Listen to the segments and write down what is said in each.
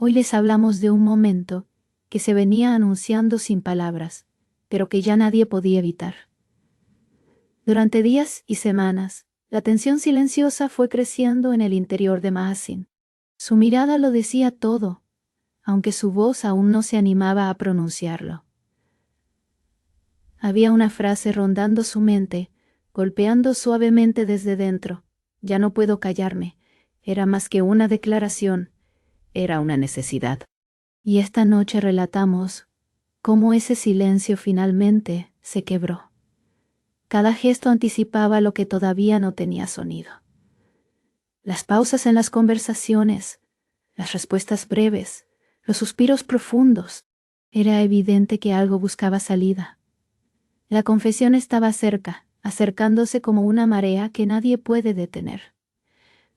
Hoy les hablamos de un momento que se venía anunciando sin palabras, pero que ya nadie podía evitar. Durante días y semanas, la tensión silenciosa fue creciendo en el interior de Mahasin. Su mirada lo decía todo, aunque su voz aún no se animaba a pronunciarlo. Había una frase rondando su mente, golpeando suavemente desde dentro. Ya no puedo callarme. Era más que una declaración, era una necesidad. Y esta noche relatamos cómo ese silencio finalmente se quebró. Cada gesto anticipaba lo que todavía no tenía sonido. Las pausas en las conversaciones, las respuestas breves, los suspiros profundos. Era evidente que algo buscaba salida. La confesión estaba cerca, acercándose como una marea que nadie puede detener.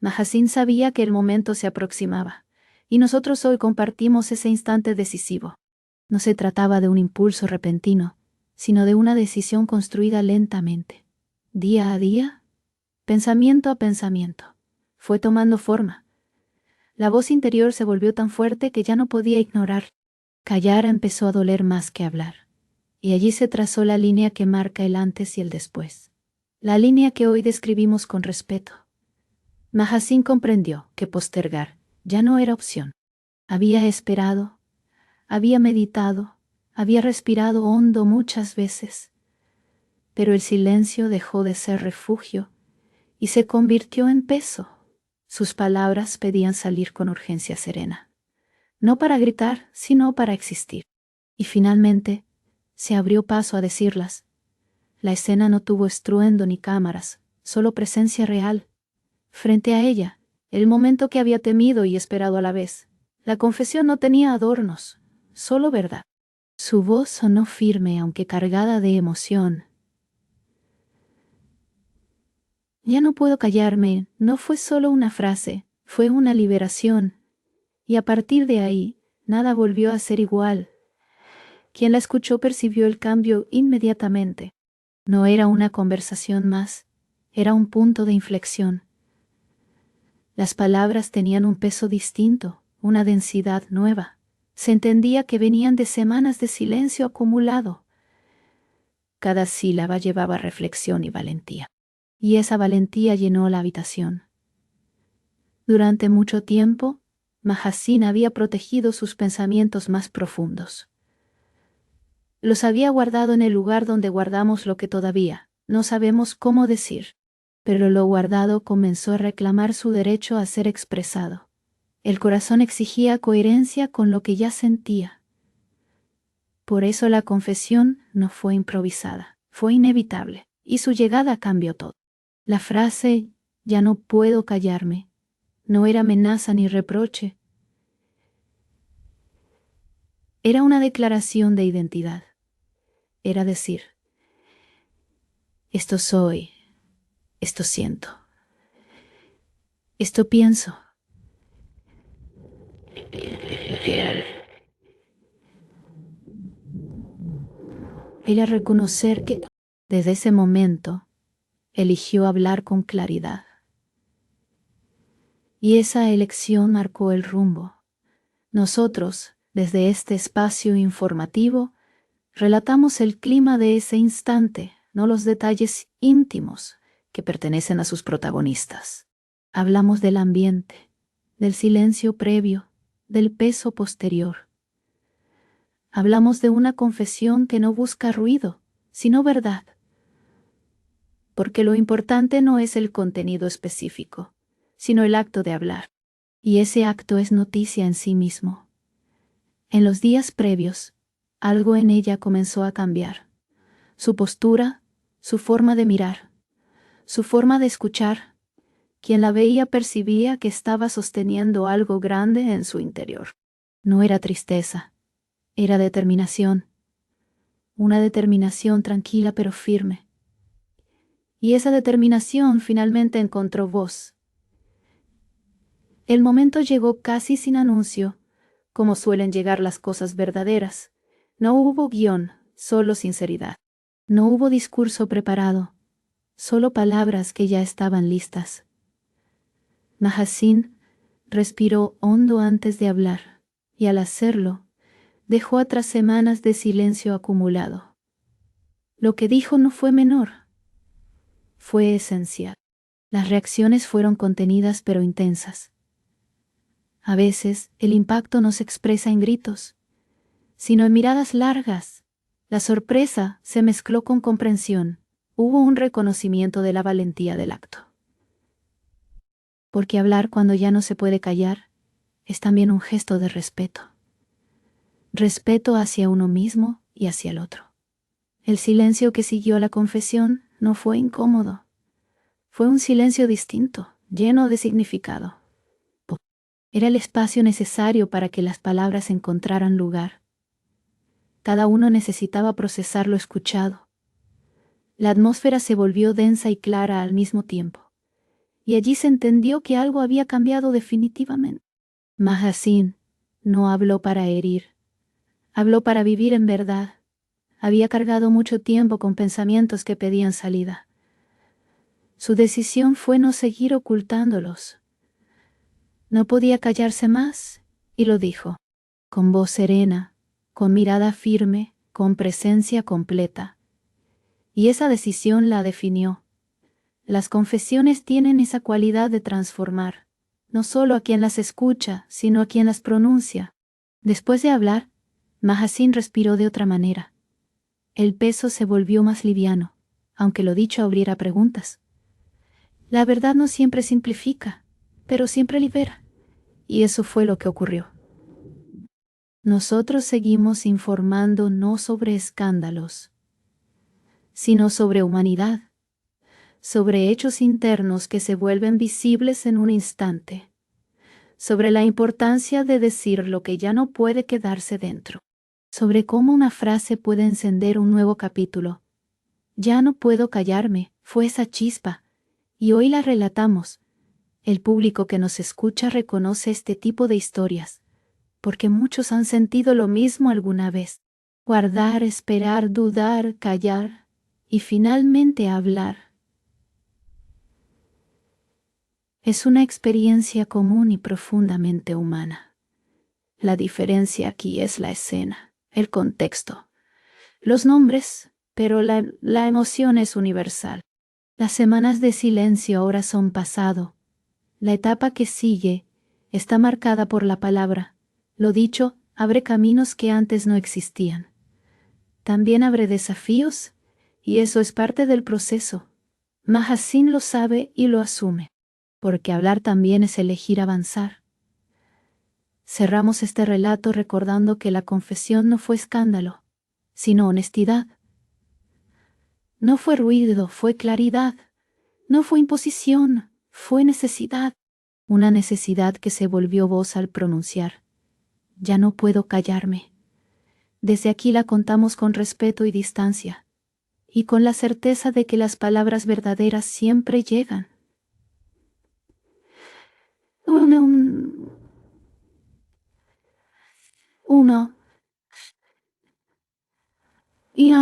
Mahasin sabía que el momento se aproximaba, y nosotros hoy compartimos ese instante decisivo. No se trataba de un impulso repentino, sino de una decisión construida lentamente. Día a día, pensamiento a pensamiento, fue tomando forma. La voz interior se volvió tan fuerte que ya no podía ignorar. Callar empezó a doler más que hablar. Y allí se trazó la línea que marca el antes y el después. La línea que hoy describimos con respeto. Mahasin comprendió que postergar ya no era opción. Había esperado, había meditado, había respirado hondo muchas veces. Pero el silencio dejó de ser refugio y se convirtió en peso. Sus palabras pedían salir con urgencia serena. No para gritar, sino para existir. Y finalmente, se abrió paso a decirlas. La escena no tuvo estruendo ni cámaras, solo presencia real. Frente a ella, el momento que había temido y esperado a la vez. La confesión no tenía adornos, solo verdad. Su voz sonó firme aunque cargada de emoción. Ya no puedo callarme, no fue solo una frase, fue una liberación. Y a partir de ahí, nada volvió a ser igual. Quien la escuchó percibió el cambio inmediatamente. No era una conversación más, era un punto de inflexión. Las palabras tenían un peso distinto, una densidad nueva. Se entendía que venían de semanas de silencio acumulado. Cada sílaba llevaba reflexión y valentía. Y esa valentía llenó la habitación. Durante mucho tiempo, Mahasin había protegido sus pensamientos más profundos. Los había guardado en el lugar donde guardamos lo que todavía no sabemos cómo decir. Pero lo guardado comenzó a reclamar su derecho a ser expresado. El corazón exigía coherencia con lo que ya sentía. Por eso la confesión no fue improvisada, fue inevitable, y su llegada cambió todo. La frase, ya no puedo callarme, no era amenaza ni reproche. Era una declaración de identidad. Era decir, esto soy, esto siento, esto pienso. Era reconocer que, desde ese momento, eligió hablar con claridad. Y esa elección marcó el rumbo. Nosotros, desde este espacio informativo, relatamos el clima de ese instante, no los detalles íntimos que pertenecen a sus protagonistas. Hablamos del ambiente, del silencio previo, del peso posterior. Hablamos de una confesión que no busca ruido, sino verdad. Porque lo importante no es el contenido específico, sino el acto de hablar. Y ese acto es noticia en sí mismo. En los días previos, algo en ella comenzó a cambiar. Su postura, su forma de mirar, su forma de escuchar. Quien la veía percibía que estaba sosteniendo algo grande en su interior. No era tristeza, era determinación. Una determinación tranquila pero firme. Y esa determinación finalmente encontró voz. El momento llegó casi sin anuncio, como suelen llegar las cosas verdaderas. No hubo guión, solo sinceridad. No hubo discurso preparado, solo palabras que ya estaban listas. Mahasin respiró hondo antes de hablar. y al hacerlo, dejó atrás semanas de silencio acumulado. Lo que dijo no fue menor, fue esencial. Las reacciones fueron contenidas pero intensas. A veces, el impacto no se expresa en gritos, sino en miradas largas. La sorpresa se mezcló con comprensión. Hubo un reconocimiento de la valentía del acto. Porque hablar cuando ya no se puede callar es también un gesto de respeto. Respeto hacia uno mismo y hacia el otro. El silencio que siguió a la confesión no fue incómodo. Fue un silencio distinto, lleno de significado. Era el espacio necesario para que las palabras encontraran lugar. Cada uno necesitaba procesar lo escuchado. La atmósfera se volvió densa y clara al mismo tiempo, y allí se entendió que algo había cambiado definitivamente. Mahasin no habló para herir, habló para vivir en verdad. Había cargado mucho tiempo con pensamientos que pedían salida. Su decisión fue no seguir ocultándolos. No podía callarse más, y lo dijo, con voz serena, con mirada firme, con presencia completa. Y esa decisión la definió. Las confesiones tienen esa cualidad de transformar, no solo a quien las escucha, sino a quien las pronuncia. Después de hablar, Mahasin respiró de otra manera. El peso se volvió más liviano, aunque lo dicho abriera preguntas. La verdad no siempre simplifica, pero siempre libera. Y eso fue lo que ocurrió. Nosotros seguimos informando no sobre escándalos, sino sobre humanidad, sobre hechos internos que se vuelven visibles en un instante, sobre la importancia de decir lo que ya no puede quedarse dentro, sobre cómo una frase puede encender un nuevo capítulo. Ya no puedo callarme, fue esa chispa, y hoy la relatamos. El público que nos escucha reconoce este tipo de historias, porque muchos han sentido lo mismo alguna vez. Guardar, esperar, dudar, callar, y finalmente hablar. Es una experiencia común y profundamente humana. La diferencia aquí es la escena, el contexto, los nombres, pero la emoción es universal. Las semanas de silencio ahora son pasado. La etapa que sigue está marcada por la palabra. Lo dicho, abre caminos que antes no existían. También abre desafíos, y eso es parte del proceso. Mahasin lo sabe y lo asume, porque hablar también es elegir avanzar. Cerramos este relato recordando que la confesión no fue escándalo, sino honestidad. No fue ruido, fue claridad. No fue imposición, fue necesidad. Una necesidad que se volvió voz al pronunciar. Ya no puedo callarme. Desde aquí la contamos con respeto y distancia, y con la certeza de que las palabras verdaderas siempre llegan. Uno. Y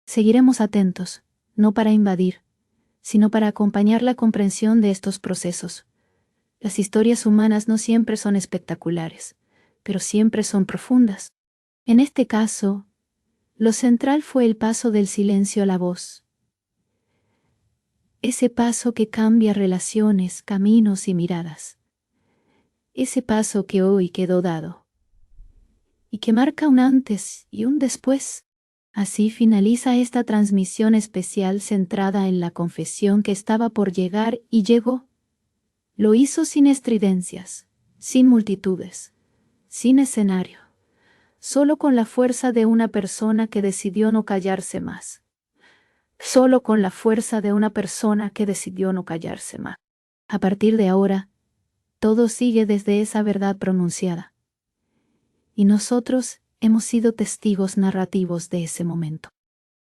seguiremos atentos, no para invadir, sino para acompañar la comprensión de estos procesos. Las historias humanas no siempre son espectaculares, pero siempre son profundas. En este caso, lo central fue el paso del silencio a la voz. Ese paso que cambia relaciones, caminos y miradas. Ese paso que hoy quedó dado. Y que marca un antes y un después. Así finaliza esta transmisión especial centrada en la confesión que estaba por llegar y llegó. Lo hizo sin estridencias, sin multitudes, sin escenario, solo con la fuerza de una persona que decidió no callarse más. Solo con la fuerza de una persona que decidió no callarse más. A partir de ahora, todo sigue desde esa verdad pronunciada. Y nosotros hemos sido testigos narrativos de ese momento.